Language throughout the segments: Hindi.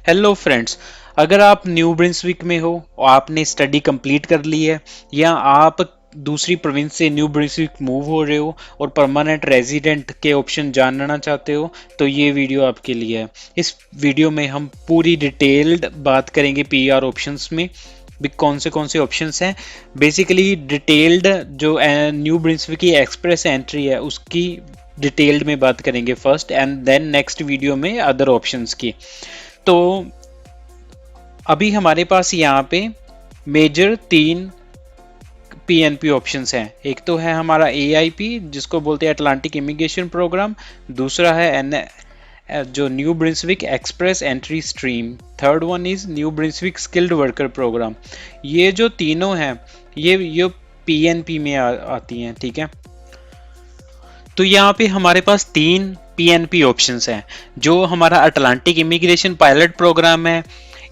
Hello friends. अगर आप न्यू ब्रिंसविक में हो और आपने स्टडी कंप्लीट कर ली है या आप दूसरी प्रोविंस से न्यू ब्रिंसविक मूव हो रहे हो और परमानेंट रेजिडेंट के ऑप्शन जानना चाहते हो तो ये वीडियो आपके लिए है। इस वीडियो में हम पूरी डिटेल्ड बात करेंगे पीआर ऑप्शंस में भी कौन से ऑप्शंस हैं। बेसिकली डिटेल्ड जो न्यू ब्रिंसविक की एक्सप्रेस एंट्री है उसकी डिटेल्ड में बात करेंगे first and then next video में अदर ऑप्शंस की। तो अभी हमारे पास यहाँ पे मेजर 3 पीएनपी ऑप्शंस हैं। एक तो है हमारा एआईपी जिसको बोलते हैं अटलांटिक इमिग्रेशन प्रोग्राम, दूसरा है एन जो New Brunswick Express entry stream, third one is New Brunswick skilled worker program. ये जो तीनों हैं ये पीएनपी में आती हैं, ठीक है। तो यहाँ पे हमारे पास 3 पीएनपी ऑप्शंस हैं। जो हमारा अटलांटिक इमिग्रेशन पायलट प्रोग्राम है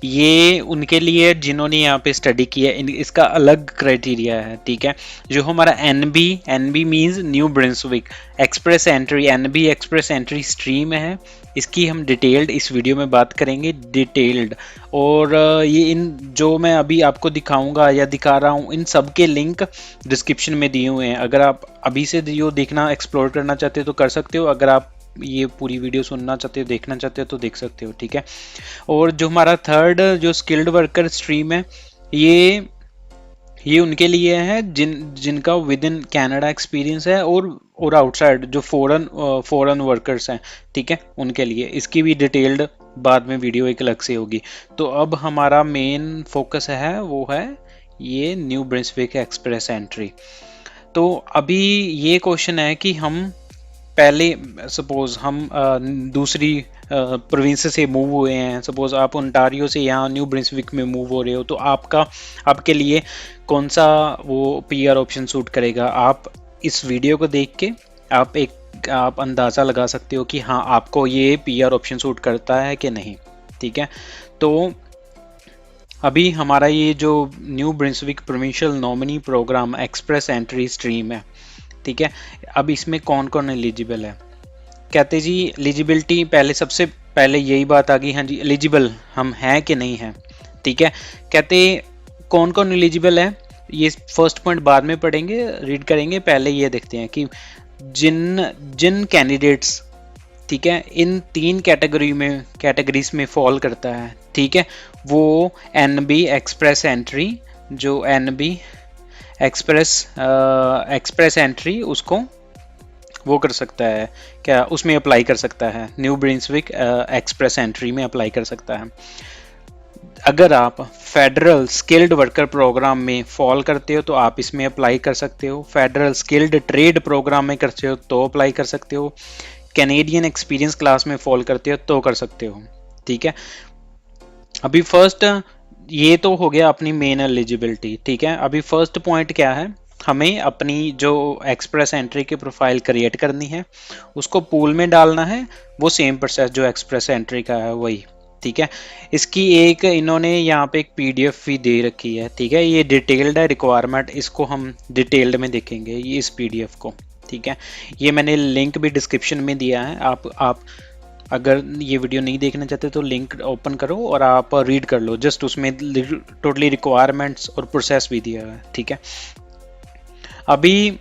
ये उनके लिए जिन्होंने यहाँ पे स्टडी किया है, इसका अलग क्राइटेरिया है, ठीक है। जो हमारा NB means New Brunswick Express Entry, NB Express entry stream है, इसकी हम डिटेल्ड इस वीडियो में बात करेंगे डिटेल्ड। और ये इन जो मैं अभी आपको दिखाऊंगा या दिखा रहा हूँ इन सब के लिंक डिस्क्रिप्शन में दिए हुए हैं। अगर आप अभी से जो देखना एक्सप्लोर करना चाहते हो तो कर सकते हो, अगर आप ये पूरी वीडियो सुनना चाहते हो देखना चाहते हो तो देख सकते हो, ठीक है। और जो हमारा थर्ड जो स्किल्ड वर्कर स्ट्रीम है ये उनके लिए है जिनका विद इन कनाडा एक्सपीरियंस है और आउटसाइड जो फॉरेन वर्कर्स हैं, ठीक है, उनके लिए। इसकी भी डिटेल्ड बाद में वीडियो एक अलग से होगी। तो अब हमारा मेन फोकस है वो है ये न्यू ब्रिंसविक एक्सप्रेस एंट्री। तो अभी ये क्वेश्चन है कि हम पहले सपोज हम दूसरी प्रोविंस से मूव हुए हैं, सपोज आप ओंटारियो से यहाँ न्यू ब्रिंसविक में मूव हो रहे हो, तो आपके लिए कौन सा वो पीआर ऑप्शन सूट करेगा। आप इस वीडियो को देख के आप अंदाज़ा लगा सकते हो कि हाँ आपको ये पीआर ऑप्शन सूट करता है कि नहीं, ठीक है। तो अभी हमारा ये जो New Brunswick provincial nominee program Express entry stream है, ठीक है। अब इसमें कौन कौन एलिजिबल है, कहते जी एलिजिबिलिटी पहले सबसे पहले यही बात आ गई, हाँ जी एलिजिबल हम हैं कि नहीं हैं, ठीक है। कहते कौन कौन एलिजिबल है ये फर्स्ट पॉइंट बाद में पढ़ेंगे, रीड करेंगे, पहले ये देखते हैं कि जिन कैंडिडेट्स, ठीक है, इन 3 कैटेगरीज में फॉल करता है, ठीक है, वो एनबी एक्सप्रेस एंट्री, जो एनबी एक्सप्रेस एंट्री उसको वो कर सकता है, क्या उसमें अप्लाई कर सकता है, न्यू ब्रिंसविक एक्सप्रेस एंट्री में अप्लाई कर सकता है। अगर आप फेडरल स्किल्ड वर्कर प्रोग्राम में फॉल करते हो तो आप इसमें अप्लाई कर सकते हो, फेडरल स्किल्ड ट्रेड प्रोग्राम में करते हो तो अप्लाई कर सकते हो, कैनेडियन एक्सपीरियंस क्लास में फॉल करते हो तो कर सकते हो, ठीक है। अभी फर्स्ट ये तो हो गया अपनी मेन एलिजिबिलिटी, ठीक है। अभी फर्स्ट पॉइंट क्या है, हमें अपनी जो एक्सप्रेस एंट्री की प्रोफाइल क्रिएट करनी है, उसको पूल में डालना है, वो सेम प्रोसेस जो एक्सप्रेस एंट्री का है वही, ठीक है। इसकी एक इन्होंने यहाँ पे एक पीडीएफ भी दे रखी है, ठीक है, ये डिटेल्ड है रिक्वायरमेंट, इसको हम डिटेल्ड में देखेंगे ये इस पीडीएफ को, ठीक है। ये मैंने लिंक भी डिस्क्रिप्शन में दिया है, आप अगर ये वीडियो नहीं देखना चाहते तो लिंक ओपन करो और आप रीड कर लो, जस्ट उसमें टोटली रिक्वायरमेंट्स और प्रोसेस भी दिया है, ठीक है। अभी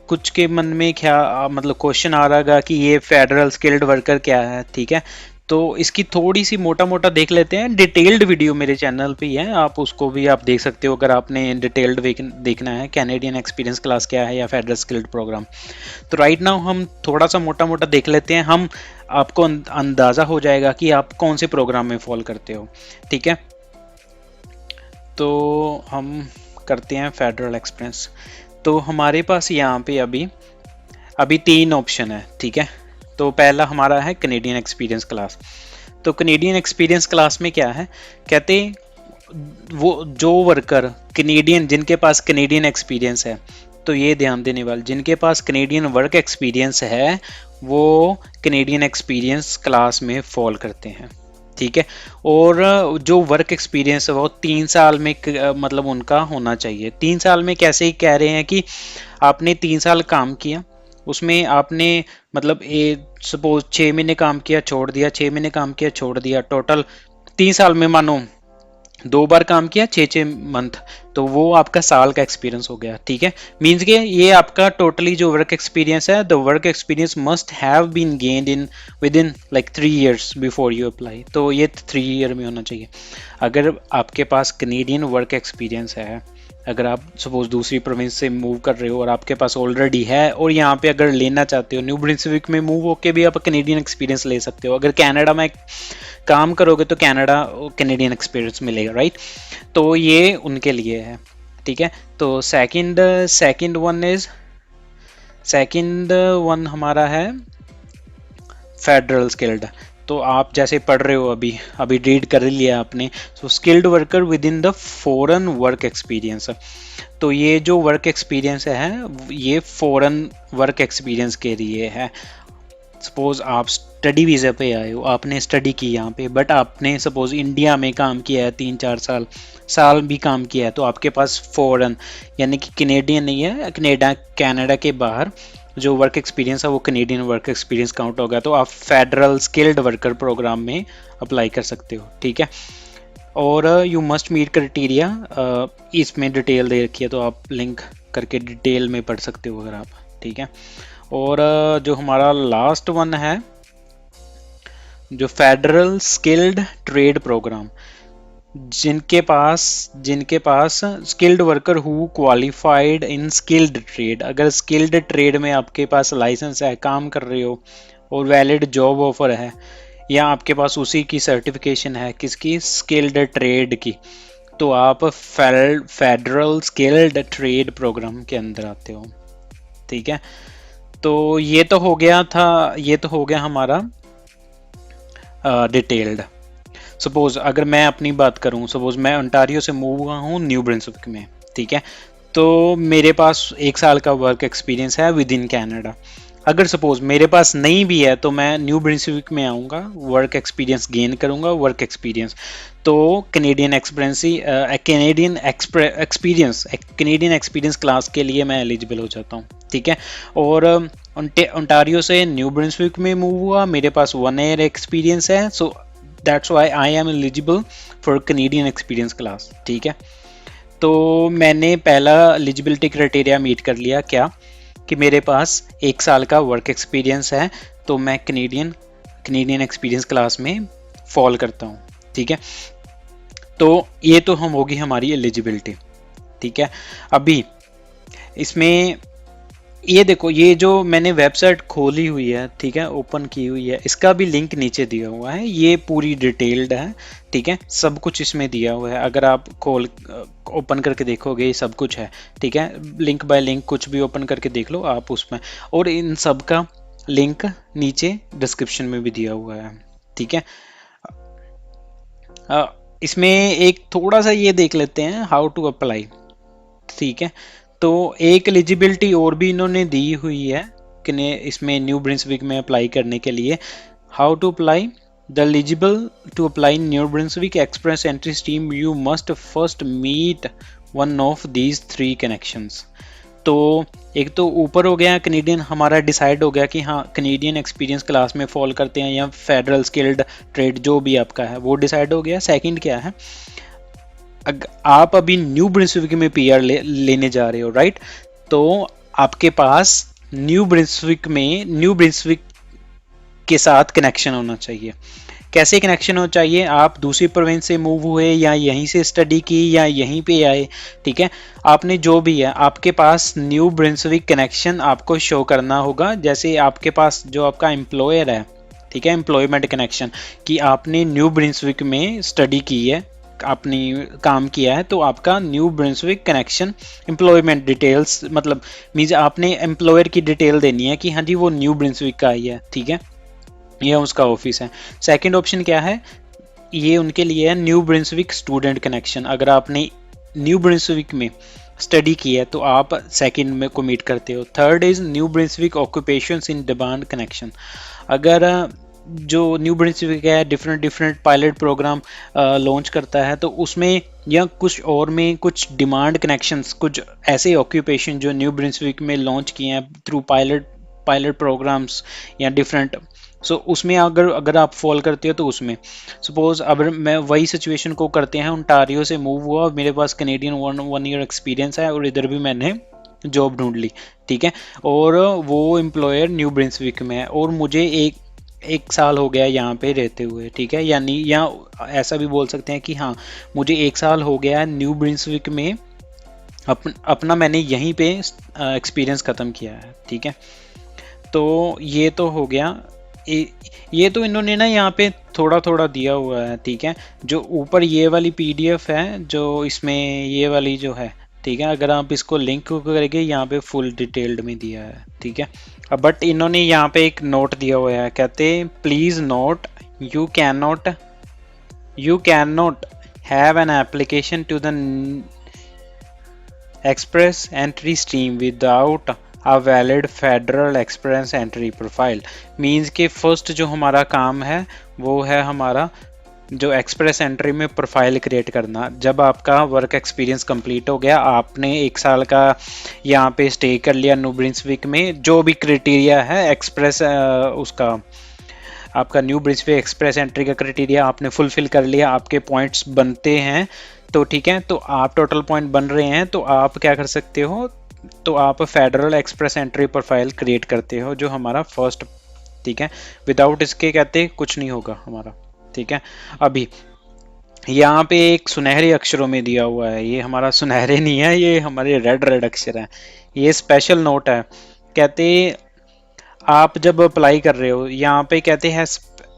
कुछ के मन में क्या मतलब क्वेश्चन आ रहा कि ये फेडरल स्किल्ड वर्कर क्या है, ठीक है। तो इसकी थोड़ी सी मोटा मोटा देख लेते हैं, डिटेल्ड वीडियो मेरे चैनल पे ही है, आप उसको भी आप देख सकते हो अगर आपने डिटेल्ड देखना है कैनेडियन एक्सपीरियंस क्लास क्या है या फेडरल स्किल्ड प्रोग्राम। तो राइट नाउ हम थोड़ा सा मोटा मोटा देख लेते हैं, हम आपको अंदाज़ा हो जाएगा कि आप कौन से प्रोग्राम में फॉल करते हो, ठीक है। तो हम करते हैं फेडरल एक्सपीरियंस। तो हमारे पास यहाँ पे अभी 3 ऑप्शन है, ठीक है। तो पहला हमारा है कैनेडियन एक्सपीरियंस क्लास। तो कैनेडियन एक्सपीरियंस क्लास में क्या है, कहते वो जो वर्कर कैनेडियन जिनके पास कैनेडियन एक्सपीरियंस है, तो ये ध्यान देने वाले जिनके पास कैनेडियन वर्क एक्सपीरियंस है वो कैनेडियन एक्सपीरियंस क्लास में फॉल करते हैं, ठीक है। और जो वर्क एक्सपीरियंस है वो 3 साल में मतलब उनका होना चाहिए। 3 साल में कैसे ही कह रहे हैं कि आपने 3 साल काम किया, उसमें आपने मतलब सपोज 6 महीने काम किया छोड़ दिया, 6 महीने काम किया छोड़ दिया, टोटल 3 साल में मानो 2 बार काम किया 6-6 मंथ, तो वो आपका साल का एक्सपीरियंस हो गया। ठीक है, मीन्स के ये आपका टोटली जो वर्क एक्सपीरियंस है, the work experience must have been gained in within like 3 years before you apply, तो ये 3 year में होना चाहिए। अगर आपके पास कनेडियन वर्क एक्सपीरियंस है, अगर आप सपोज दूसरी प्रोविंस से मूव कर रहे हो और आपके पास ऑलरेडी है, और यहाँ पे अगर लेना चाहते हो न्यू ब्रिंसविक में मूव होके भी आप कनेडियन एक्सपीरियंस ले सकते हो। अगर कनाडा में काम करोगे तो कनाडा कैनेडियन एक्सपीरियंस मिलेगा, राइट। तो ये उनके लिए है। ठीक है, तो second second one is second one हमारा है फेडरल स्किल्ड। तो आप जैसे पढ़ रहे हो, अभी अभी रीड कर लिया आपने, so skilled worker with in the foreign work experience. तो ये जो वर्क एक्सपीरियंस है ये फॉरेन वर्क एक्सपीरियंस के लिए है। सपोज आप स्टडी वीज़ा पे आए हो, आपने स्टडी की यहाँ पे, बट आपने सपोज इंडिया में काम किया है 3-4 साल साल भी काम किया है, तो आपके पास फॉरेन यानी कि कनेडियन नहीं है, कनाडा के बाहर जो वर्क एक्सपीरियंस है वो कनेडियन वर्क एक्सपीरियंस काउंट होगा, तो आप फेडरल स्किल्ड वर्कर प्रोग्राम में अप्लाई कर सकते हो। ठीक है, और यू मस्ट मीट क्राइटेरिया, इसमें डिटेल दे रखी है, तो आप लिंक करके डिटेल में पढ़ सकते हो अगर आप। ठीक है, और जो हमारा लास्ट वन है जो फेडरल स्किल्ड ट्रेड प्रोग्राम, जिनके पास skilled worker who qualified in skilled trade, अगर स्किल्ड ट्रेड में आपके पास लाइसेंस है, काम कर रहे हो और वैलिड जॉब ऑफर है, या आपके पास उसी की सर्टिफिकेशन है किसकी, स्किल्ड ट्रेड की, तो आप फेडरल स्किल्ड ट्रेड प्रोग्राम के अंदर आते हो। ठीक है, तो ये तो हो गया हमारा डिटेल्ड। सपोज अगर मैं अपनी बात करूं, सपोज मैं ओंटारियो से मूव हुआ हूं न्यू ब्रिंसविक में। ठीक है, तो मेरे पास 1 साल का वर्क एक्सपीरियंस है विद इन कैनेडा। अगर सपोज मेरे पास नहीं भी है तो मैं न्यू ब्रिंसविक में आऊँगा, वर्क एक्सपीरियंस गेन करूँगा, वर्क एक्सपीरियंस, तो कनेडियन एक्सपीरियंस क्लास के लिए मैं एलिजिबल हो जाता हूँ। ठीक है, और ओंटारियो से न्यू ब्रिंसविक में मूव हुआ, मेरे पास 1 year एक्सपीरियंस है, so that's why I am eligible for Canadian experience class. ठीक है, तो मैंने पहला एलिजिबिलिटी क्राइटेरिया मीट कर लिया, क्या कि मेरे पास 1 साल का वर्क एक्सपीरियंस है, तो मैं कनेडियन एक्सपीरियंस क्लास में फॉल करता हूँ। ठीक है, तो ये तो हम होगी हमारी एलिजिबिलिटी। ठीक है, अभी इसमें ये देखो, ये जो मैंने वेबसाइट खोली हुई है, ठीक है, ओपन की हुई है, इसका भी लिंक नीचे दिया हुआ है, ये पूरी डिटेल्ड है। ठीक है, सब कुछ इसमें दिया हुआ है, अगर आप ओपन करके देखोगे ये सब कुछ है। ठीक है, लिंक बाय लिंक कुछ भी ओपन करके देख लो आप उसमें, और इन सब का लिंक नीचे डिस्क्रिप्शन में भी दिया हुआ है। ठीक है, इसमें एक थोड़ा सा ये देख लेते हैं हाउ टू अप्लाई। ठीक है, तो एक एलिजिबिलिटी और भी इन्होंने दी हुई है कि इसमें न्यू ब्रिंसविक में अप्लाई करने के लिए, how to apply the eligible to apply New Brunswick Express entry stream, you must first meet one of these 3 connections. तो एक तो ऊपर हो गया कनेडियन, हमारा डिसाइड हो गया कि हाँ कनेडियन एक्सपीरियंस क्लास में फॉल करते हैं या फेडरल स्किल्ड ट्रेड जो भी आपका है वो डिसाइड हो गया। सेकंड क्या है, आप अभी न्यू ब्रिंसविक में पीआर लेने जा रहे हो, राइट, तो आपके पास न्यू ब्रिंसविक के साथ कनेक्शन होना चाहिए। कैसे कनेक्शन हो चाहिए, आप दूसरी प्रोविंस से मूव हुए या यहीं से स्टडी की या यहीं पे आए, ठीक है, आपने जो भी है आपके पास न्यू ब्रिंसविक कनेक्शन आपको शो करना होगा। जैसे आपके पास जो आपका एम्प्लॉयर है, ठीक है, एम्प्लॉयमेंट कनेक्शन, कि आपने न्यू ब्रिंसविक में स्टडी की है, आपने काम किया है, तो आपका न्यू ब्रिंसविक कनेक्शन एम्प्लॉयमेंट डिटेल्स, मतलब मीन्स आपने एम्प्लॉयर की डिटेल देनी है कि हाँ जी वो न्यू ब्रिंसविक का ही है। ठीक है, यह उसका ऑफिस है। सेकंड ऑप्शन क्या है, ये उनके लिए है न्यू ब्रिंसविक स्टूडेंट कनेक्शन। अगर आपने न्यू ब्रिंसविक में स्टडी की है तो आप सेकंड में को मीट करते हो। Third is New Brunswick occupations in demand connection. अगर जो न्यू ब्रिंसविक है डिफरेंट पायलट प्रोग्राम लॉन्च करता है, तो उसमें या कुछ और में कुछ डिमांड कनेक्शंस, कुछ ऐसे ऑक्यूपेशन जो न्यू ब्रिंसविक में लॉन्च किए हैं थ्रू पायलट पायलट प्रोग्राम्स या डिफरेंट। सो उसमें अगर अगर आप फॉल करते हो तो उसमें सपोज अब मैं वही सिचुएशन को करते हैं, ओंटारियो से मूव हुआ और मेरे पास कैनेडियन वन ईयर एक्सपीरियंस है और इधर भी मैंने जॉब ढूंढ ली, ठीक है, और वो एम्प्लॉयर न्यू ब्रिंसविक में है और मुझे एक एक साल हो गया यहाँ पे रहते हुए, ठीक है, यानी या ऐसा भी बोल सकते हैं कि हाँ मुझे एक साल हो गया न्यू ब्रिंसविक में अपना मैंने यहीं पे एक्सपीरियंस ख़त्म किया है, ठीक है। तो ये तो हो गया। ये तो इन्होंने ना यहाँ पे थोड़ा थोड़ा दिया हुआ है, ठीक है। जो ऊपर ये वाली पीडीएफ है जो इसमें ये वाली जो है, ठीक है, अगर आप इसको लिंक करेंगे यहाँ पे फुल डिटेल्ड में दिया है, ठीक है। बट इन्होंने यहाँ पे एक नोट दिया हुआ है, कहते please note you can not have an application to the express entry stream without a valid federal express entry profile. Means के फर्स्ट जो हमारा काम है वो है हमारा जो एक्सप्रेस एंट्री में प्रोफाइल क्रिएट करना। जब आपका वर्क एक्सपीरियंस कंप्लीट हो गया, आपने एक साल का यहाँ पे स्टे कर लिया न्यू ब्रिंसविक में, जो भी क्राइटेरिया है एक्सप्रेस उसका आपका न्यू ब्रिंसविक एक्सप्रेस एंट्री का क्राइटेरिया आपने फुलफिल कर लिया, आपके पॉइंट्स बनते हैं तो ठीक है, तो आप टोटल पॉइंट बन रहे हैं तो आप क्या कर सकते हो, तो आप federal express entry profile create करते हो जो हमारा फर्स्ट, ठीक है। विदाउट इसके कहते कुछ नहीं होगा हमारा, ठीक है। अभी यहाँ पे एक सुनहरे अक्षरों में दिया हुआ है, ये हमारा सुनहरे नहीं है, ये हमारे रेड रेड अक्षर हैं, ये स्पेशल नोट है। कहते आप जब अप्लाई कर रहे हो यहाँ पे कहते हैं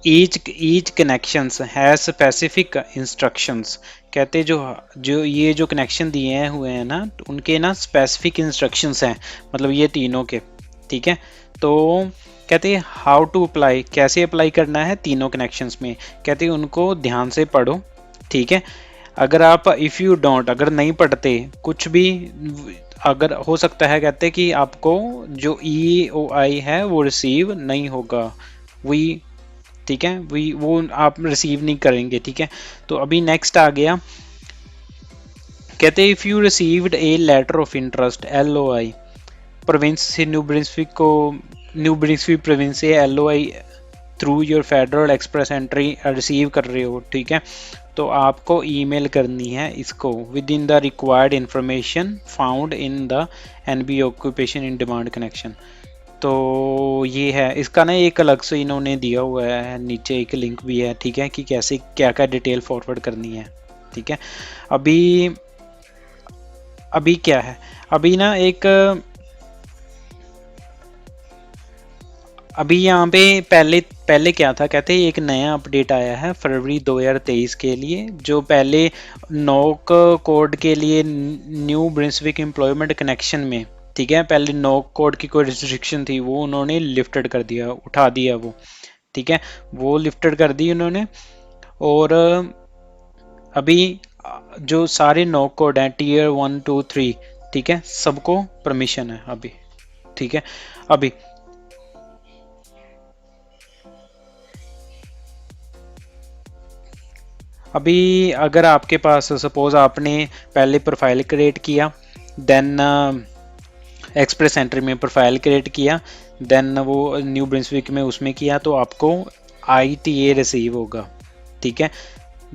each connections has specific instructions. कहते जो जो ये जो कनेक्शन दिए हुए हैं ना उनके ना स्पेसिफिक इंस्ट्रक्शंस हैं, मतलब ये तीनों के, ठीक है। तो कहते हैं हाउ टू अप्लाई, कैसे अप्लाई करना है तीनों कनेक्शंस में, कहते हैं उनको ध्यान से पढ़ो, ठीक है। अगर आप इफ़ यू डोंट, अगर नहीं पढ़ते कुछ भी, अगर हो सकता है कहते कि आपको जो EOI है वो रिसीव नहीं होगा, वही, ठीक है, वही वो आप रिसीव नहीं करेंगे, ठीक है। तो अभी नेक्स्ट आ गया, कहते if you received a letter of interest LOI province से न्यू ब्रिंसविक प्रोविंस से LOI through your federal express entry receive कर रहे हो, ठीक है, तो आपको ईमेल करनी है इसको with in the required information found in the NB occupation in demand connection. तो ये है इसका ना एक अलग से इन्होंने दिया हुआ है, नीचे एक लिंक भी है, ठीक है, कि कैसे क्या क्या डिटेल फॉरवर्ड करनी है, ठीक है। अभी क्या है, अभी ना एक अभी यहाँ पे पहले क्या था, कहते हैं एक नया अपडेट आया है फरवरी 2023 के लिए, जो पहले नोक कोड के लिए न्यू ब्रिंसविक एम्प्लॉयमेंट कनेक्शन में, ठीक है, पहले नोक कोड की कोई रिस्ट्रिक्शन थी वो उन्होंने लिफ्टेड कर दिया, उठा दिया वो, ठीक है, वो लिफ्टेड कर दी उन्होंने। और अभी जो सारे नोक कोड हैं Tier 1 2 3, ठीक है, सबको परमिशन है अभी, ठीक है। अभी अगर आपके पास सपोज आपने पहले प्रोफाइल क्रिएट किया, देन एक्सप्रेस एंट्री में प्रोफाइल क्रिएट किया, देन वो न्यू ब्रिंसविक में उसमें किया, तो आपको ITA रिसीव होगा, ठीक है।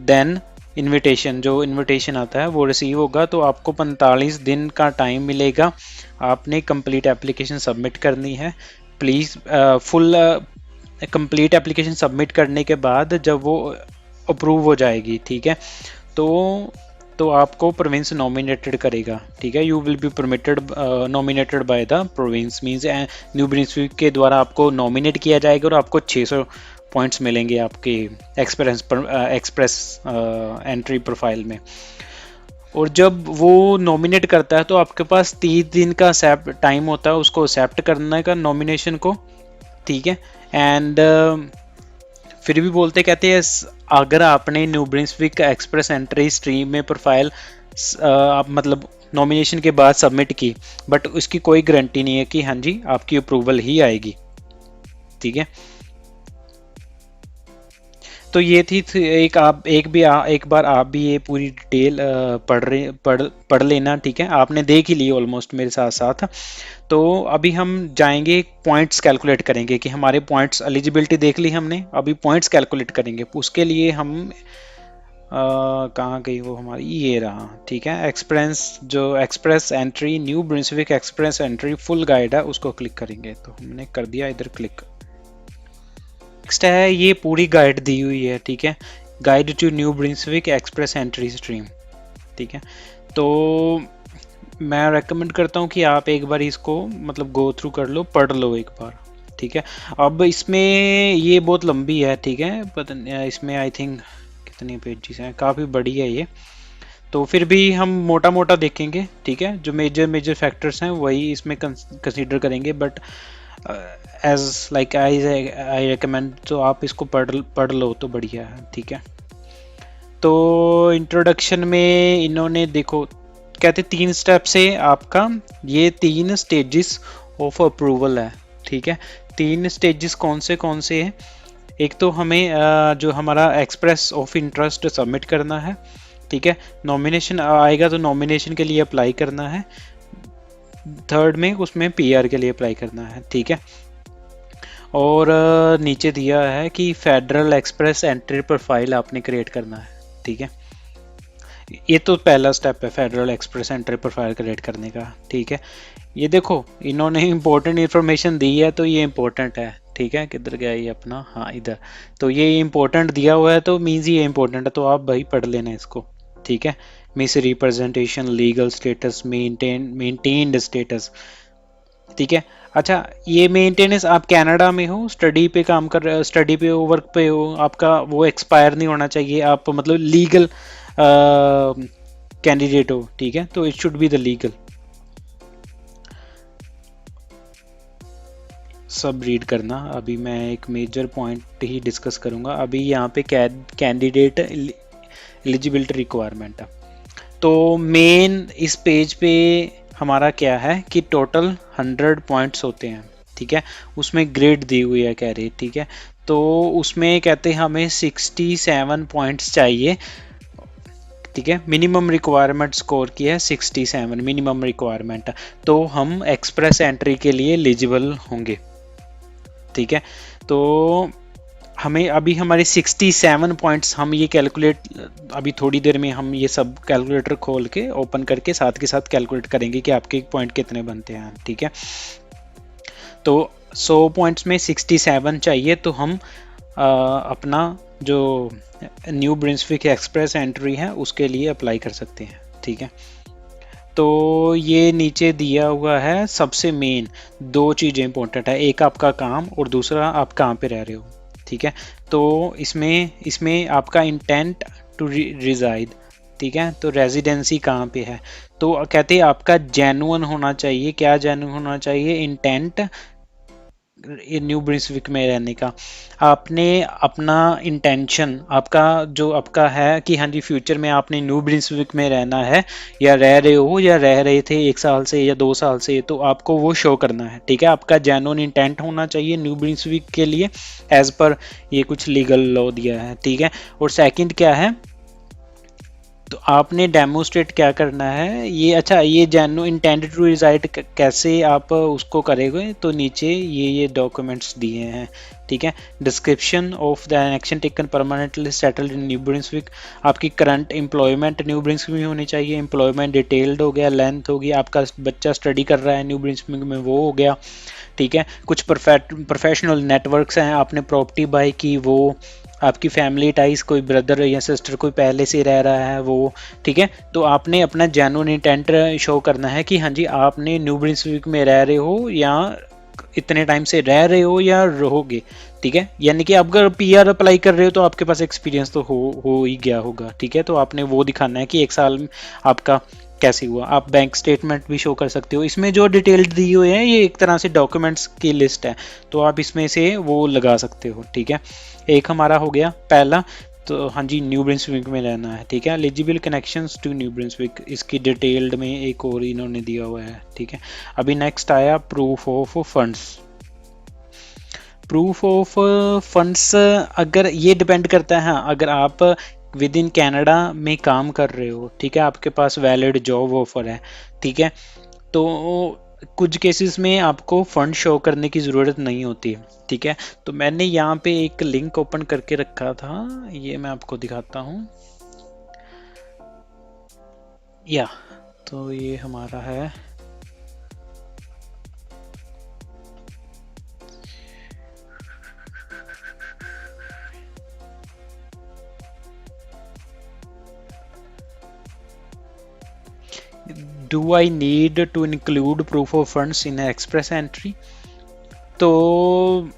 देन इनविटेशन, जो इनविटेशन आता है वो रिसीव होगा, तो आपको 45 दिन का टाइम मिलेगा, आपने कंप्लीट एप्लीकेशन सबमिट करनी है। Please full complete application submit करने के बाद जब वो अप्रूव हो जाएगी, ठीक है, तो आपको प्रोविंस नॉमिनेटेड करेगा, ठीक है, you will be permitted nominated by the province, means New Brunswick के द्वारा आपको नॉमिनेट किया जाएगा और आपको 600 पॉइंट्स मिलेंगे आपके एक्सप्रेस एंट्री प्रोफाइल में। और जब वो नॉमिनेट करता है तो आपके पास 30 दिन का टाइम होता है उसको एक्सेप्ट करने का नॉमिनेशन को, ठीक है। एंड फिर भी बोलते कहते हैं अगर आपने new Brunswick Express entry stream में प्रोफाइल आप मतलब नॉमिनेशन के बाद सबमिट की, बट उसकी कोई गारंटी नहीं है कि हाँ जी आपकी अप्रूवल ही आएगी, ठीक है। तो ये एक आप एक बार आप भी ये पूरी डिटेल पढ़ लेना, ठीक है। आपने देख ही ली ऑलमोस्ट मेरे साथ साथ। तो अभी हम जाएंगे पॉइंट्स कैलकुलेट करेंगे कि हमारे पॉइंट्स एलिजिबिलिटी देख ली हमने, अभी पॉइंट्स कैलकुलेट करेंगे। उसके लिए हम कहाँ गई वो हमारी, ये रहा, ठीक है। Express Entry, New Brunswick Express Entry full guide है, उसको क्लिक करेंगे। तो हमने कर दिया इधर क्लिक। नेक्स्ट है, ये पूरी गाइड दी हुई है, ठीक है। Guide to New Brunswick Express entry stream, ठीक है। तो मैं रेकमेंड करता हूँ कि आप एक बार इसको मतलब गो थ्रू कर लो, पढ़ लो एक बार, ठीक है। अब इसमें ये बहुत लंबी है, ठीक है। पता नहीं इसमें आई थिंक कितने पेजेस हैं, काफ़ी बड़ी है ये। तो फिर भी हम मोटा मोटा देखेंगे, ठीक है। जो मेजर मेजर फैक्टर्स हैं वही इसमें कंसीडर करेंगे, but as like I recommend, तो आप इसको पढ़ लो तो बढ़िया है, ठीक है। तो इंट्रोडक्शन में इन्होंने देखो कहते 3 स्टेप से आपका ये 3 स्टेजेस ऑफ अप्रूवल है, ठीक है। 3 स्टेजेस कौन से हैं? एक तो हमें जो हमारा एक्सप्रेस ऑफ इंटरेस्ट सबमिट करना है, ठीक है। नॉमिनेशन आएगा तो नॉमिनेशन के लिए अप्लाई करना है। थर्ड में उसमें पीआर के लिए अप्लाई करना है, ठीक है। और नीचे दिया है कि फेडरल एक्सप्रेस एंट्री प्रोफाइल आपने क्रिएट करना है, ठीक है। ये तो पहला स्टेप है federal express entry profile create करने का, ठीक है। ये देखो इन्होंने इंपॉर्टेंट इन्फॉर्मेशन दी है, तो ये इंपॉर्टेंट है, ठीक है। किधर गया ये अपना, हाँ इधर। तो ये इंपॉर्टेंट दिया हुआ है तो मीन्स ये इंपॉर्टेंट है, तो आप भाई पढ़ लेना इसको, ठीक है। Miss representation, legal status, maintained status, ठीक है। अच्छा, ये मेंटेनेंस आप कनाडा में हो, स्टडी पे काम कर रहे हो, स्टडी पे हो, वर्क पे हो, आपका वो एक्सपायर नहीं होना चाहिए, आप मतलब लीगल कैंडिडेट हो, ठीक है। तो it should be the legal. सब रीड करना, अभी मैं एक मेजर पॉइंट ही डिस्कस करूंगा। अभी यहाँ पे कैंडिडेट एलिजिबिलिटी रिक्वायरमेंट है। तो मेन इस पेज पे हमारा क्या है कि टोटल 100 पॉइंट्स होते हैं, ठीक है। उसमें ग्रेड दी हुई है कह रही, ठीक है। तो उसमें कहते हैं हमें 67 पॉइंट्स चाहिए, ठीक है। मिनिमम रिक्वायरमेंट स्कोर की है 67 मिनिमम रिक्वायरमेंट, तो हम एक्सप्रेस एंट्री के लिए एलिजिबल होंगे, ठीक है। तो हमें अभी हमारे 67 पॉइंट्स हम ये कैलकुलेट, अभी थोड़ी देर में हम ये सब कैलकुलेटर खोल के ओपन करके साथ के साथ कैलकुलेट करेंगे कि आपके पॉइंट कितने बनते हैं, ठीक है। तो 100 पॉइंट्स में 67 चाहिए, तो हम अपना जो न्यू ब्रिंसविक एक्सप्रेस एंट्री है उसके लिए अप्लाई कर सकते हैं, ठीक है। तो ये नीचे दिया हुआ है सबसे मेन 2 चीज़ें इंपॉर्टेंट है, एक आपका काम और दूसरा आप कहाँ पे रह रहे हो, ठीक है। तो इसमें आपका इंटेंट टू रिजाइड, ठीक है। तो रेजिडेंसी कहाँ पे है, तो कहते हैं आपका जेन्युइन होना चाहिए। क्या जेन्युइन होना चाहिए? इंटेंट न्यू ब्रिंसविक में रहने का। आपने अपना इंटेंशन आपका जो आपका है कि हाँ जी फ्यूचर में आपने न्यू ब्रिंसविक में रहना है, या रह रहे हो या रह रहे थे 1 साल से या 2 साल से, तो आपको वो शो करना है, ठीक है। आपका जेन्युइन इंटेंट होना चाहिए न्यू ब्रिंसविक के लिए एज पर ये कुछ लीगल लॉ दिया है, ठीक है। और सेकंड क्या है, तो आपने डेमोस्ट्रेट क्या करना है ये, अच्छा ये जेन्यू इंटेंडेड टू रिजाइड कैसे आप उसको करेंगे, तो नीचे ये डॉक्यूमेंट्स दिए हैं, ठीक है। Description of the action taken permanently settled in New Brunswick, आपकी करंट एम्प्लॉयमेंट न्यू ब्रिंसविक में होनी चाहिए, एम्प्लॉयमेंट डिटेल्ड हो गया, लेंथ होगी, आपका बच्चा स्टडी कर रहा है न्यू ब्रिंसविक में वो हो गया, ठीक है। कुछ प्रोफेशनल नेटवर्क्स हैं, आपने प्रॉपर्टी बाय की, वो आपकी फैमिली टाइज, कोई ब्रदर या सिस्टर कोई पहले से रह रहा है वो, ठीक है। तो आपने अपना जेन्युइन इंटेंट शो करना है कि हाँ जी आपने न्यू ब्रिंसविक में रह रहे हो या इतने टाइम से रह रहे हो या रहोगे, ठीक है। यानी कि आप अगर पीआर अप्लाई कर रहे हो तो आपके पास एक्सपीरियंस तो हो ही गया होगा, ठीक है। तो आपने वो दिखाना है कि 1 साल में आपका कैसे हुआ। आप बैंक स्टेटमेंट भी शो कर सकते हो। इसमें जो डिटेल दी हुई है ये एक तरह से डॉक्यूमेंट्स की लिस्ट है, तो आप इसमें से वो लगा सकते हो, ठीक है। एक हमारा हो गया पहला, तो हाँ जी न्यू ब्रिंसविक में रहना है, ठीक है। एलिजिबल कनेक्शंस टू न्यू ब्रिंसविक, इसकी डिटेल्ड में एक और इन्होंने दिया हुआ है, ठीक है। अभी नेक्स्ट आया proof of funds. Proof of funds अगर ये डिपेंड करता है, हाँ अगर आप विद इन कनाडा में काम कर रहे हो, ठीक है, आपके पास वैलिड जॉब ऑफर है, ठीक है, तो कुछ केसेस में आपको फंड शो करने की ज़रूरत नहीं होती है, ठीक है। तो मैंने यहाँ पे एक लिंक ओपन करके रखा था, ये मैं आपको दिखाता हूँ, या तो ये हमारा है, do I need to include proof of funds in express entry. तो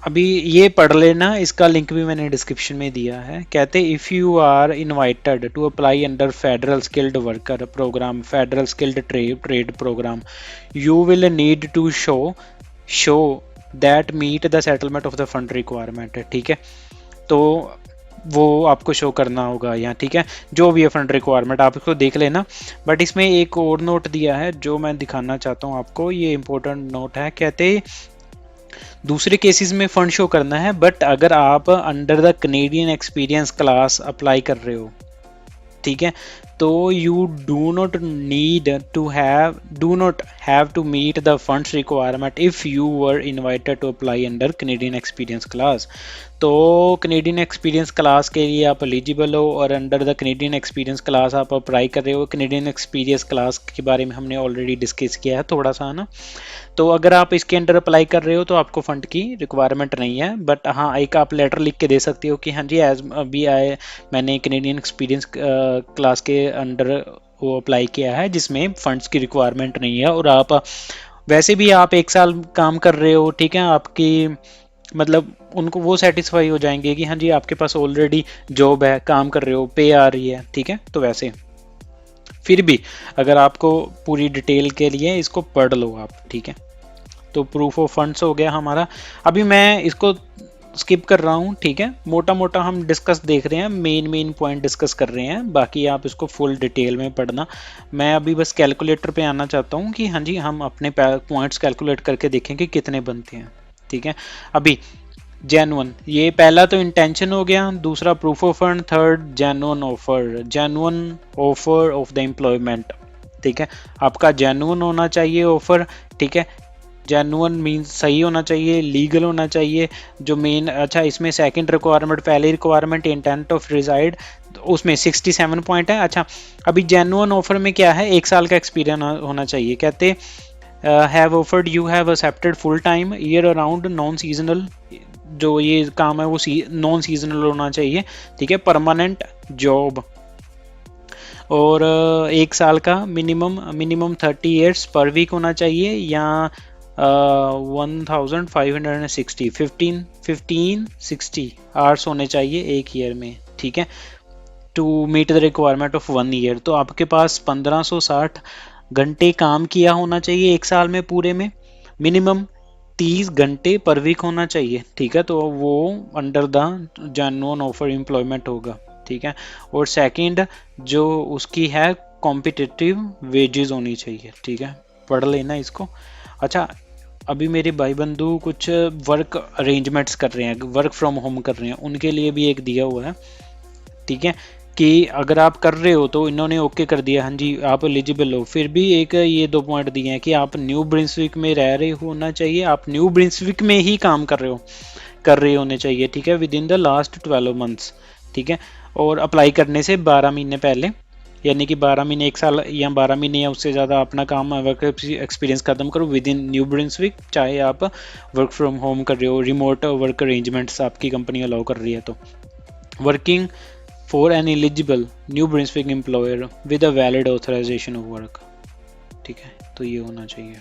अभी ये पढ़ लेना, इसका लिंक भी मैंने डिस्क्रिप्शन में दिया है। कहते if you are invited to apply under federal skilled worker program, federal skilled trade program, you will need to show that meet the settlement of the fund requirement, ठीक है। तो वो आपको शो करना होगा यहाँ, ठीक है, जो भी है फंड रिक्वायरमेंट आप इसको देख लेना। बट इसमें एक और नोट दिया है जो मैं दिखाना चाहता हूँ आपको, ये इंपॉर्टेंट नोट है। कहते दूसरे केसेस में फंड शो करना है, बट अगर आप under the Canadian experience class apply कर रहे हो, ठीक है, तो you do not have to meet the funds requirement if you were invited to apply under Canadian experience class. तो कनेडियन एक्सपीरियंस क्लास के लिए आप एलिजिबल हो, और under the Canadian experience class आप अप्लाई कर रहे हो। कनेडियन एक्सपीरियंस क्लास के बारे में हमने ऑलरेडी डिस्कस किया है थोड़ा सा ना। तो अगर आप इसके अंडर अप्लाई कर रहे हो तो आपको फंड की रिक्वायरमेंट नहीं है, बट हाँ एक आप लेटर लिख के दे सकते हो कि हाँ जी एज अभी मैंने कनेडियन एक्सपीरियंस क्लास के अंडर वो अप्लाई किया है जिसमें फंड्स की रिक्वायरमेंट नहीं है, और आप वैसे भी आप 1 साल काम कर रहे हो, ठीक है, आपकी मतलब उनको वो सेटिस्फाई हो जाएंगे कि हाँ जी आपके पास ऑलरेडी जॉब है, काम कर रहे हो, पे आ रही है, ठीक है। तो वैसे फिर भी अगर आपको पूरी डिटेल के लिए इसको पढ़ लो आप, ठीक है। तो प्रूफ ऑफ फंड्स हो गया हमारा। अभी मैं इसको स्किप कर रहा हूँ, ठीक है, मोटा मोटा हम डिस्कस देख रहे हैं, मेन पॉइंट डिस्कस कर रहे हैं, बाकी आप इसको फुल डिटेल में पढ़ना। मैं अभी बस कैलकुलेटर पे आना चाहता हूँ कि हाँ जी हम अपने पॉइंट्स कैलकुलेट करके देखें कि कितने बनते हैं, ठीक है। अभी जेन्युइन, ये पहला तो इंटेंशन हो गया, दूसरा proof of fund, third genuine offer of the employment, ठीक है, आपका जेन्युइन होना चाहिए ऑफर, ठीक है। जेन्युइन मीन्स सही होना चाहिए, लीगल होना चाहिए। जो मेन, अच्छा इसमें सेकंड रिक्वायरमेंट, पहली रिक्वायरमेंट इंटेंट ऑफ रिजाइड, उसमें 67 पॉइंट है। अच्छा अभी जेन्युइन ऑफर में क्या है, 1 साल का एक्सपीरियंस होना चाहिए। कहते have offered, you have accepted full time year around non seasonal, जो ये काम है वो नॉन सीजनल होना चाहिए, ठीक है, परमानेंट जॉब, और 1 साल का मिनिमम 30 ईयर्स पर वीक होना चाहिए, या 1560 1560 आवर्स होने चाहिए एक ईयर में, ठीक है, to meet the requirement of 1 year. तो आपके पास 1560 घंटे काम किया होना चाहिए 1 साल में पूरे में, मिनिमम 30 घंटे पर वीक होना चाहिए, ठीक है। तो वो under the genuine offer employment होगा, ठीक है। और सेकंड जो उसकी है कॉम्पिटिटिव वेजेस होनी चाहिए, ठीक है, पढ़ लेना इसको। अच्छा अभी मेरे भाई बंधु कुछ वर्क अरेंजमेंट्स कर रहे हैं, वर्क फ्रॉम होम कर रहे हैं, उनके लिए भी एक दिया हुआ है, ठीक है, कि अगर आप कर रहे हो तो इन्होंने ओके कर दिया, हाँ जी आप एलिजिबल हो। फिर भी एक ये 2 पॉइंट दिए हैं कि आप न्यू ब्रिंसविक में रह रहे होना चाहिए, आप न्यू ब्रिंसविक में ही काम कर रहे होने चाहिए, ठीक है, with in the last 12 months, ठीक है। और अप्लाई करने से 12 महीने पहले, यानी कि 12 महीने 1 साल या 12 महीने या उससे ज़्यादा अपना काम वर्क एक्सपीरियंस खत्म करो विद इन न्यू ब्रिंसविक, चाहे आप वर्क फ्रॉम होम कर रहे हो, रिमोट वर्क अरेंजमेंट्स आपकी कंपनी अलाउ कर रही है। तो working for an eligible New Brunswick employer with a valid authorisation of work, ठीक है, तो ये होना चाहिए।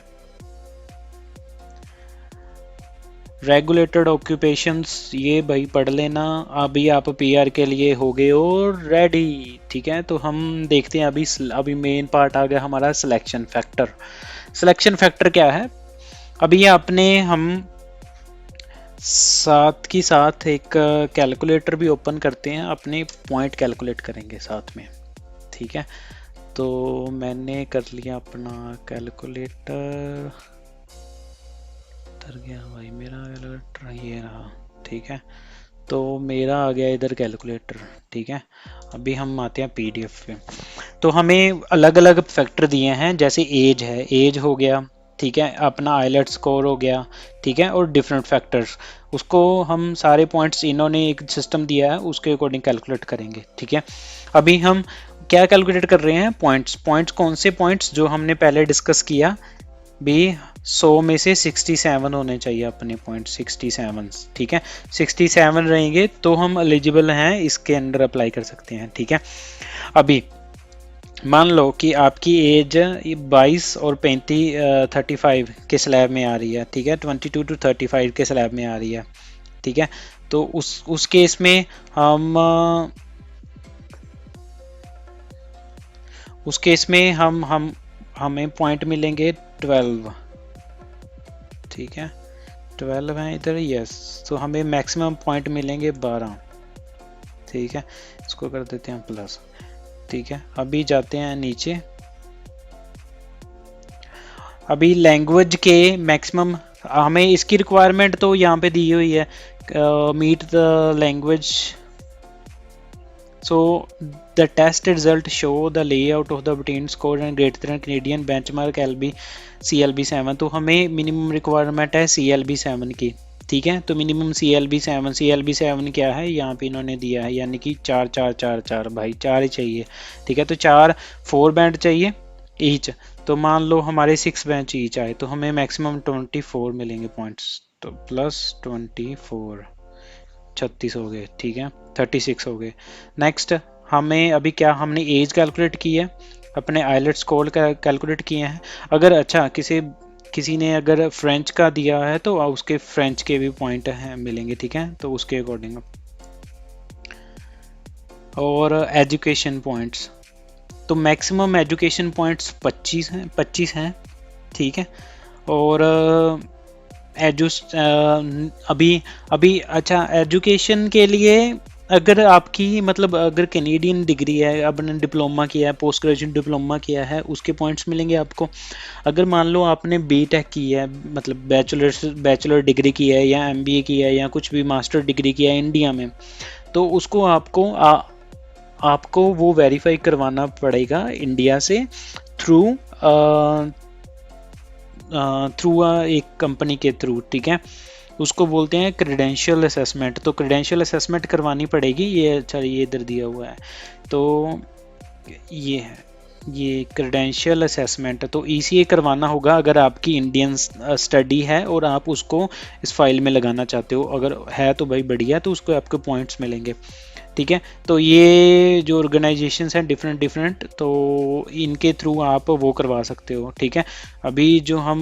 रेगुलेटेड ऑक्यूपेशंस, ये भाई पढ़ लेना। अभी आप पीआर के लिए हो गए और रेडी, ठीक है। तो हम देखते हैं अभी मेन पार्ट आ गया हमारा सिलेक्शन फैक्टर। सिलेक्शन फैक्टर क्या है, अभी आपने हम साथ की साथ एक कैलकुलेटर भी ओपन करते हैं, अपने पॉइंट कैलकुलेट करेंगे साथ में, ठीक है। तो मैंने कर लिया अपना कैलकुलेटर, किधर गया भाई मेरा कैलकुलेटर, ये रहा। ठीक है, तो मेरा आ गया इधर कैलकुलेटर। ठीक है, अभी हम आते हैं पीडीएफ पे। तो हमें अलग अलग फैक्टर दिए हैं, जैसे एज है, एज हो गया। ठीक है, अपना आइलेट स्कोर हो गया। ठीक है, और डिफरेंट फैक्टर्स, उसको हम सारे पॉइंट्स इन्होंने एक सिस्टम दिया है उसके अकॉर्डिंग कैलकुलेट करेंगे। ठीक है, अभी हम क्या कैलकुलेट कर रहे हैं? पॉइंट्स। पॉइंट्स कौन से पॉइंट्स? जो हमने पहले डिस्कस किया भी, 100 में से 67 होने चाहिए अपने पॉइंट, 67। ठीक है, 67 रहेंगे तो हम एलिजिबल हैं, इसके अंडर अप्लाई कर सकते हैं। ठीक है, अभी मान लो कि आपकी एज 22 और 35 35 के स्लैब में आ रही है। ठीक है, 22 टू 35 के स्लैब में आ रही है। ठीक है, तो उस केस में हम उस केस में हम हमें पॉइंट मिलेंगे 12। ठीक है, 12 है इधर, यस। तो हमें मैक्सिमम पॉइंट मिलेंगे 12। ठीक है, इसको कर देते हैं प्लस। ठीक है, अभी जाते हैं नीचे। अभी लैंग्वेज के मैक्सिमम, हमें इसकी रिक्वायरमेंट तो यहाँ पे दी हुई है, meet the language. So the test result show the layout of the obtained score and greater than Canadian benchmark LB CLB7। तो हमें मिनिमम रिक्वायरमेंट है CLB7 की। ठीक है, तो मिनिमम CLB7 क्या है यहाँ पे इन्होंने दिया है, यानी कि 4 4 4 4 भाई 4 ही चाहिए। ठीक है, तो 4 4 बैंड चाहिए ईच। तो मान लो हमारे 6 बैंड ईच आए, तो हमें मैक्सिमम 24 मिलेंगे पॉइंट्स। तो प्लस 24, 36 हो गए। ठीक है, 36 हो गए। नेक्स्ट, हमें अभी क्या, हमने एज कैलकुलेट की है, अपने आइलेट स्कोर कैलकुलेट किए हैं। अगर अच्छा किसी ने अगर फ्रेंच का दिया है तो उसके फ्रेंच के भी पॉइंट हैं मिलेंगे। ठीक है, तो उसके अकॉर्डिंग। और एजुकेशन पॉइंट्स, तो मैक्सिमम एजुकेशन पॉइंट्स 25 हैं। ठीक है, और अभी अभी अच्छा, एजुकेशन के लिए अगर आपकी मतलब अगर कैनेडियन डिग्री है, आपने डिप्लोमा किया है, पोस्ट ग्रेजुएट डिप्लोमा किया है, उसके पॉइंट्स मिलेंगे आपको। अगर मान लो आपने बीटेक की है, मतलब बैचलर डिग्री की है, या एमबीए की है, या कुछ भी मास्टर डिग्री किया है इंडिया में, तो उसको आपको वो वेरीफाई करवाना पड़ेगा इंडिया से, थ्रू एक कंपनी के थ्रू। ठीक है, उसको बोलते हैं क्रेडेंशियल असेसमेंट। तो क्रेडेंशियल असेसमेंट करवानी पड़ेगी। ये अच्छा, ये इधर दिया हुआ है, तो ये है, ये क्रेडेंशियल असेसमेंट। तो ईसीए करवाना होगा अगर आपकी इंडियन स्टडी है और आप उसको इस फाइल में लगाना चाहते हो। अगर है तो भाई बढ़िया, तो उसको आपको पॉइंट्स मिलेंगे। ठीक है, तो ये जो ऑर्गेनाइजेशंस हैं डिफरेंट, तो इनके थ्रू आप वो करवा सकते हो। ठीक है, अभी जो हम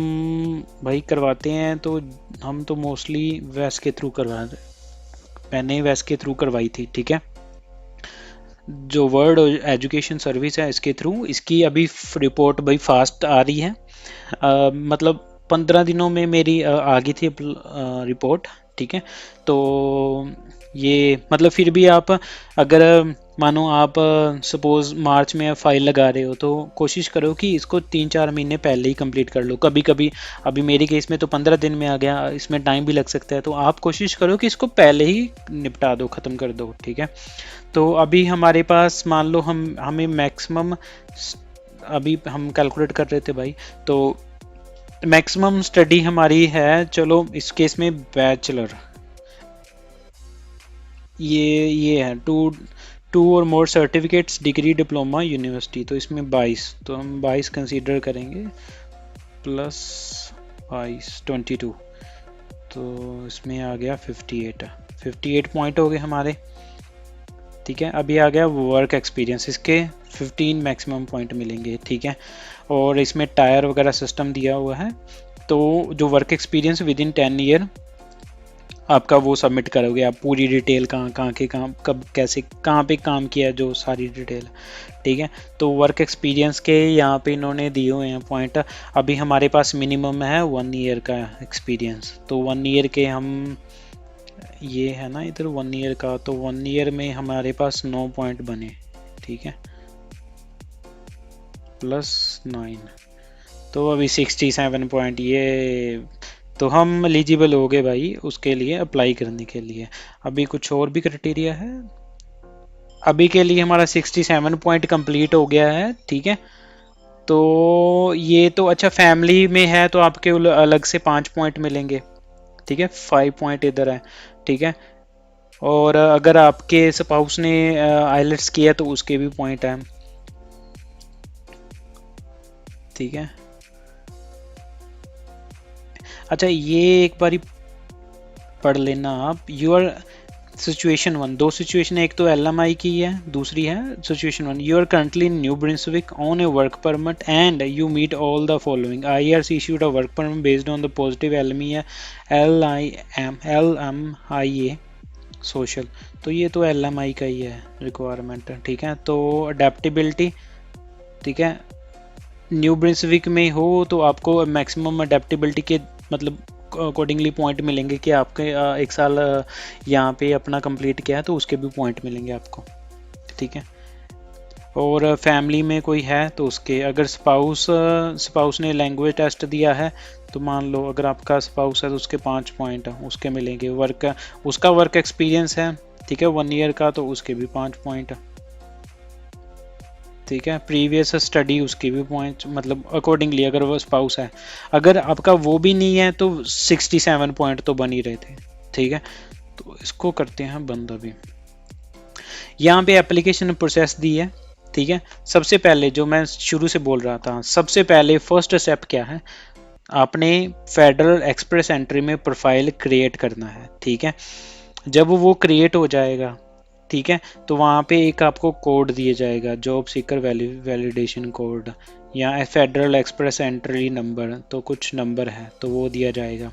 भाई करवाते हैं, तो हम तो मोस्टली वैस के थ्रू मैंने वैस के थ्रू करवाई थी। ठीक है, जो वर्ल्ड एजुकेशन सर्विस है इसके थ्रू, इसकी अभी रिपोर्ट भाई फास्ट आ रही है। मतलब 15 दिनों में मेरी आ गई थी रिपोर्ट। ठीक है, तो ये मतलब फिर भी आप अगर मानो आप सपोज मार्च में फाइल लगा रहे हो, तो कोशिश करो कि इसको 3-4 महीने पहले ही कंप्लीट कर लो। कभी कभी अभी मेरे केस में तो 15 दिन में आ गया, इसमें टाइम भी लग सकता है, तो आप कोशिश करो कि इसको पहले ही निपटा दो, ख़त्म कर दो। ठीक है, तो अभी हमारे पास मान लो हमें मैक्सिमम, अभी हम कैलकुलेट कर रहे थे भाई, तो मैक्सिमम स्टडी हमारी है, चलो इस केस में बैचलर, ये है टू और मोर सर्टिफिकेट्स, डिग्री, डिप्लोमा, यूनिवर्सिटी। तो इसमें 22, तो हम 22 कंसीडर करेंगे, प्लस 22 22, तो इसमें आ गया 58 पॉइंट हो गए हमारे। ठीक है, अभी आ गया वर्क एक्सपीरियंस, इसके 15 मैक्सिमम पॉइंट मिलेंगे। ठीक है, और इसमें टायर वगैरह सिस्टम दिया हुआ है। तो जो work experience with in 10 year आपका वो सबमिट करोगे आप, पूरी डिटेल कहाँ के काम, कब कैसे कहाँ पे काम किया, जो सारी डिटेल। ठीक है, तो वर्क एक्सपीरियंस के यहाँ पे इन्होंने दिए हुए हैं पॉइंट। अभी हमारे पास मिनिमम है 1 ईयर का एक्सपीरियंस, तो 1 ईयर के हम, ये है ना इधर 1 ईयर का, तो 1 ईयर में हमारे पास 9 पॉइंट बने। ठीक है, +9, तो अभी 67 पॉइंट, ये तो हम एलिजिबल हो गए भाई उसके लिए अप्लाई करने के लिए। अभी कुछ और भी क्राइटेरिया है। अभी के लिए हमारा 67 पॉइंट कंप्लीट हो गया है, ठीक है। तो ये तो अच्छा, फैमिली में है तो आपके अलग से 5 पॉइंट मिलेंगे, ठीक है, 5 पॉइंट इधर है, ठीक है। और अगर आपके स्पाउस ने आइलेट्स किया तो उसके भी पॉइंट हैं, ठीक है। अच्छा ये एक बारी पढ़ लेना आप। यूर सिचुएशन वन, दो सिचुएशन है, एक तो एलएमआई की है, दूसरी है situation one. You are currently in New Brunswick on a work permit and you meet all the following. IRC issued a work permit based on the positive LMIA है L M I A social. तो ये तो एलएमआई का ही है रिक्वायरमेंट, ठीक है। तो अडेप्टेबिलिटी, ठीक है, न्यू ब्रिंसविक में हो तो आपको मैक्सिमम अडेप्टेबिलिटी के मतलब अकॉर्डिंगली पॉइंट मिलेंगे कि आपके एक साल यहाँ पे अपना कंप्लीट किया है तो उसके भी पॉइंट मिलेंगे आपको, ठीक है। और फैमिली में कोई है तो उसके, अगर स्पाउस ने लैंग्वेज टेस्ट दिया है तो मान लो अगर आपका स्पाउस है तो उसके 5 पॉइंट उसके मिलेंगे। उसका वर्क एक्सपीरियंस है, ठीक है, 1 ईयर का, तो उसके भी 5 पॉइंट, ठीक है। प्रीवियस स्टडी उसकी भी पॉइंट मतलब अकॉर्डिंगली अगर वो स्पाउस है। अगर आपका वो भी नहीं है तो 67 पॉइंट तो बन ही रहे थे, ठीक है। तो इसको करते हैं बंद। अभी यहाँ पे एप्लीकेशन प्रोसेस दी है, ठीक है। सबसे पहले जो मैं शुरू से बोल रहा था, सबसे पहले फर्स्ट स्टेप क्या है, आपने फेडरल एक्सप्रेस एंट्री में प्रोफाइल क्रिएट करना है, ठीक है। जब वो क्रिएट हो जाएगा, ठीक है, तो वहाँ पे एक आपको कोड दिया जाएगा, जॉब सीकर वैलिडेशन कोड या फेडरल एक्सप्रेस एंट्री नंबर, तो कुछ नंबर है तो वो दिया जाएगा,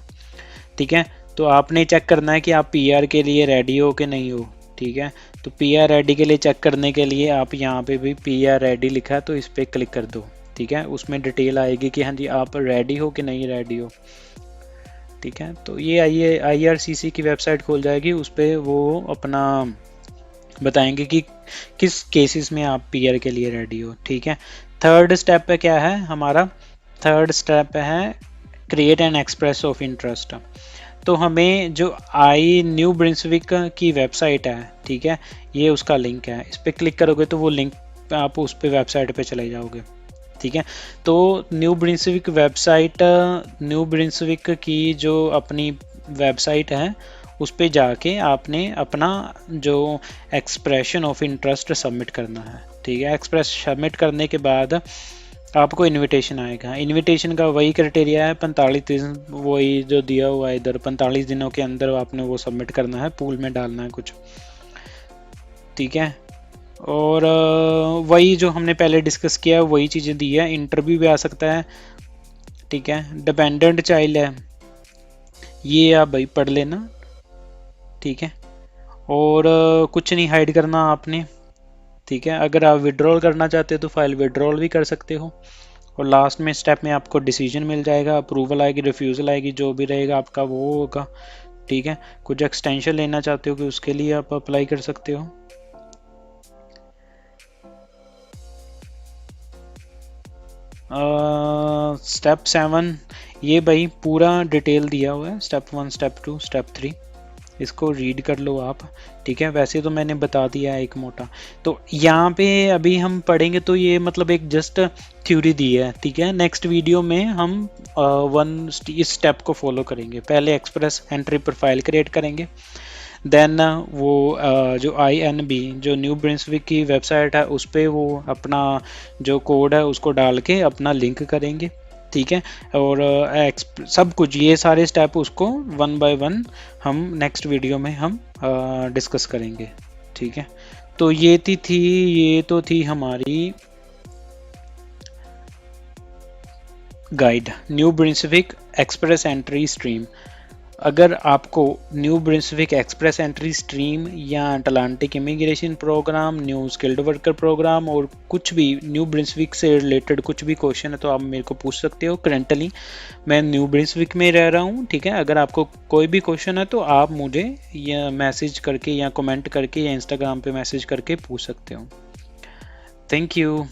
ठीक है। तो आपने चेक करना है कि आप पीआर के लिए रेडी हो कि नहीं हो, ठीक है। तो पीआर रेडी के लिए चेक करने के लिए आप यहाँ पे भी पीआर रेडी लिखा है तो इस पर क्लिक कर दो, ठीक है। उसमें डिटेल आएगी कि हाँ जी आप रेडी हो कि नहीं रेडी हो, ठीक है। तो ये आईआरसीसी की वेबसाइट खोल जाएगी, उस पर वो अपना बताएंगे कि किस केसेस में आप पीआर के लिए रेडी हो, ठीक है। थर्ड स्टेप पे क्या है हमारा, थर्ड स्टेप है create an express of interest. तो हमें जो आई न्यू ब्रिंसविक की वेबसाइट है, ठीक है, ये उसका लिंक है, इस पर क्लिक करोगे तो वो लिंक आप उस पर वेबसाइट पे चले जाओगे, ठीक है। तो न्यू ब्रिंसविक वेबसाइट, न्यू ब्रिंसविक की जो अपनी वेबसाइट है उस पे जाके आपने अपना जो एक्सप्रेशन ऑफ इंटरेस्ट सबमिट करना है, ठीक है। एक्सप्रेस सबमिट करने के बाद आपको इनविटेशन आएगा। इनविटेशन का वही क्राइटेरिया है 45 दिन, वही जो दिया हुआ है इधर, 45 दिनों के अंदर आपने वो सबमिट करना है, पूल में डालना है कुछ, ठीक है। और वही जो हमने पहले डिस्कस किया है वही चीज़ें दी है। इंटरव्यू भी आ सकता है, ठीक है। डिपेंडेंट चाइल्ड है, ये आप भाई पढ़ लेना, ठीक है। और कुछ नहीं हाइड करना आपने, ठीक है। अगर आप विड्रॉल करना चाहते हो तो फाइल विड्रॉल भी कर सकते हो। और लास्ट में स्टेप में आपको डिसीजन मिल जाएगा, अप्रूवल आएगी, रिफ्यूज़ल आएगी, जो भी रहेगा आपका वो होगा, ठीक है। कुछ एक्सटेंशन लेना चाहते हो कि उसके लिए आप अप्लाई कर सकते हो। स्टेप 7 ये भाई पूरा डिटेल दिया हुआ है, स्टेप 1 स्टेप 2 स्टेप 3, इसको रीड कर लो आप, ठीक है। वैसे तो मैंने बता दिया है एक मोटा। तो यहाँ पे अभी हम पढ़ेंगे तो ये मतलब एक जस्ट थ्योरी दी है, ठीक है। नेक्स्ट वीडियो में हम इस स्टेप को फॉलो करेंगे। पहले एक्सप्रेस एंट्री प्रोफाइल क्रिएट करेंगे, देन वो जो INB जो न्यू ब्रिंसविक की वेबसाइट है उस पर वो अपना जो कोड है उसको डाल के अपना लिंक करेंगे, ठीक है। और सब कुछ ये सारे स्टेप उसको 1 बाय 1 हम नेक्स्ट वीडियो में हम डिस्कस करेंगे, ठीक है। तो ये तो थी हमारी guide New Brunswick Express entry stream. अगर आपको New Brunswick Express entry stream या Atlantic immigration program, new skilled worker program और कुछ भी न्यू ब्रिंसविक से रिलेटेड कुछ भी क्वेश्चन है तो आप मेरे को पूछ सकते हो। करंटली मैं न्यू ब्रिंसविक में रह रहा हूँ, ठीक है। अगर आपको कोई भी क्वेश्चन है तो आप मुझे या मैसेज करके या कमेंट करके या इंस्टाग्राम पे मैसेज करके पूछ सकते हो। Thank you.